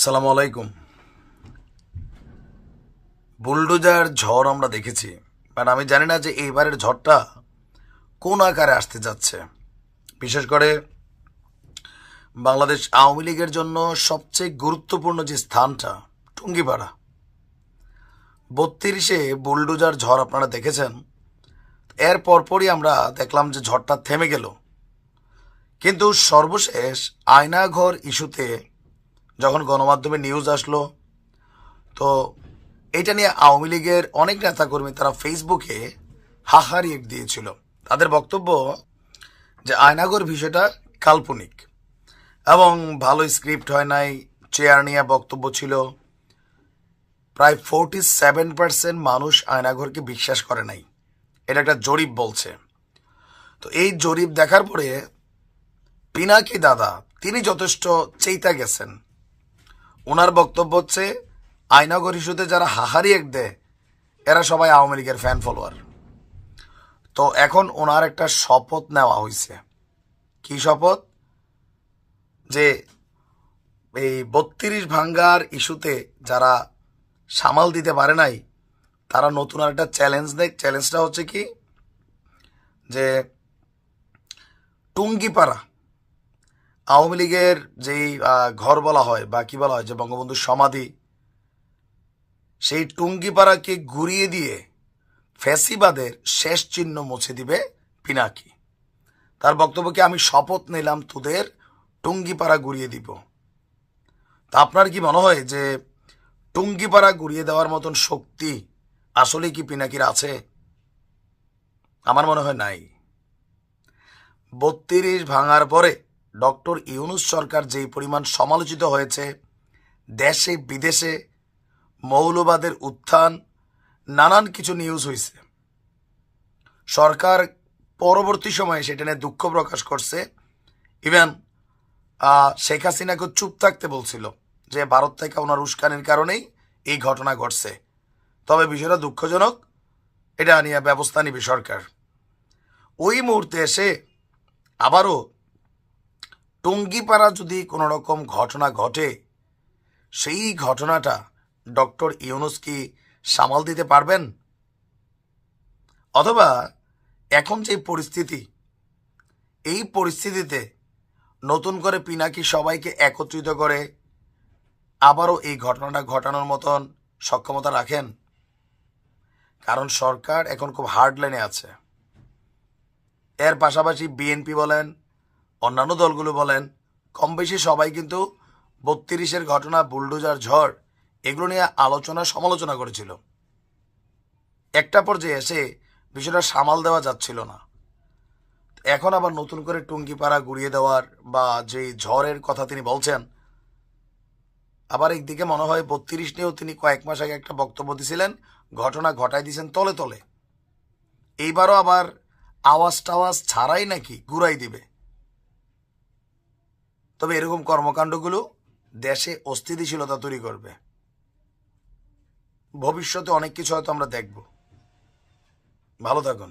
সালামু আলাইকুম। বুলডোজার ঝড় আমরা দেখেছি, বাট আমি জানি না যে এইবারের ঝড়টা কোন আকারে আসতে যাচ্ছে। বিশেষ করে বাংলাদেশ আওয়ামী লীগের জন্য সবচেয়ে গুরুত্বপূর্ণ যে স্থানটা টুঙ্গিপাড়া, 32-এ বুলডোজার ঝড় আপনারা দেখেছেন। এর পরপরই আমরা দেখলাম যে ঝড়টা থেমে গেল, কিন্তু সর্বশেষ আয়নাঘর ইস্যুতে যখন গণমাধ্যমে নিউজ আসলো, তো এটা নিয়ে আওয়ামী লীগের অনেক নেতাকর্মী তারা ফেসবুকে হাহারিয়ে দিয়েছিল। তাদের বক্তব্য যে আয়নাগর বিষয়টা কাল্পনিক এবং ভালো স্ক্রিপ্ট হয় নাই, চেয়ার নিয়ে বক্তব্য ছিল। প্রায় 47% মানুষ আয়নাঘরকে বিশ্বাস করে নাই, এটা একটা জরিপ বলছে। তো এই জরিপ দেখার পরে পিনাকি দাদা তিনি যথেষ্ট চেইতা গেছেন। ওনার বক্তব্য হচ্ছে আয়নাঘর ইস্যুতে যারা হাহারি এক দেয় এরা সবাই আওয়ামী লীগের ফ্যান ফলোয়ার। তো এখন ওনার একটা শপথ নেওয়া হয়েছে। কি শপথ? যে এই 32 ভাঙ্গার ইস্যুতে যারা সামাল দিতে পারে নাই তারা নতুন আর একটা চ্যালেঞ্জ দেয়। চ্যালেঞ্জটা হচ্ছে কি, যে টুঙ্গিপাড়া আওয়ামী লীগের যেই ঘর বলা হয় বা কি বলা হয়, যে বঙ্গবন্ধুর সমাধি, সেই টুঙ্গিপাড়াকে ঘুরিয়ে দিয়ে ফ্যাসিবাদের শেষ চিহ্ন মুছে দিবে পিনাকি। তার বক্তব্যকে আমি শপথ নিলাম তোদের টুঙ্গিপাড়া ঘুরিয়ে দিব। তা আপনার কি মনে হয় যে টুঙ্গিপাড়া ঘুরিয়ে দেওয়ার মতন শক্তি আসলে কি পিনাকির আছে? আমার মনে হয় নাই। 32 ভাঙার পরে ডক্টর ইউনূস সরকার যেই পরিমাণ সমালোচিত হয়েছে, দেশে বিদেশে মৌলবাদের উত্থান, নানান কিছু নিউজ হয়েছে। সরকার পরবর্তী সময়ে সেটা নিয়ে দুঃখ প্রকাশ করছে। ইভেন শেখ হাসিনাকে চুপ থাকতে বলছিল যে ভারত থেকে ওনার উস্কানির কারণেই এই ঘটনা ঘটছে। তবে বিষয়টা দুঃখজনক, এটা নিয়ে ব্যবস্থা নিবে সরকার। ওই মুহূর্তে এসে আবারও টুঙ্গিপাড়া যদি কোনো রকম ঘটনা ঘটে, সেই ঘটনাটা ডক্টর ইউনূস কি সামাল দিতে পারবেন? অথবা এখন যে পরিস্থিতি, এই পরিস্থিতিতে নতুন করে পিনাকি সবাইকে একত্রিত করে আবারও এই ঘটনাটা ঘটানোর মতন সক্ষমতা রাখেন? কারণ সরকার এখন খুব হার্ড লাইনে আছে। এর পাশাপাশি বিএনপি বলেন, অন্যান্য দলগুলো বলেন, কম বেশি সবাই কিন্তু 32-এর ঘটনা, বুলডোজার ঝড়, এগুলো নিয়ে আলোচনা সমালোচনা করেছিল। একটা পর্যায়ে এসে বিষয়টা সামাল দেওয়া যাচ্ছিল না। এখন আবার নতুন করে টুঙ্গিপাড়া ঘুরিয়ে দেওয়ার বা যে ঝড়ের কথা তিনি বলছেন, আবার একদিকে মনে হয় 32 নিয়েও তিনি কয়েক মাস আগে একটা বক্তব্য দিয়েছিলেন, ঘটনা ঘটাই দিয়েছেন তলে তলে। এইবারও আবার আওয়াজ টাওয়াজ ছাড়াই নাকি ঘুরাই দিবে। তবে এরকম কর্মকাণ্ডগুলো দেশে অস্থিতিশীলতা তৈরি করবে। ভবিষ্যতে অনেক কিছু হয়তো আমরা দেখব। ভালো থাকুন।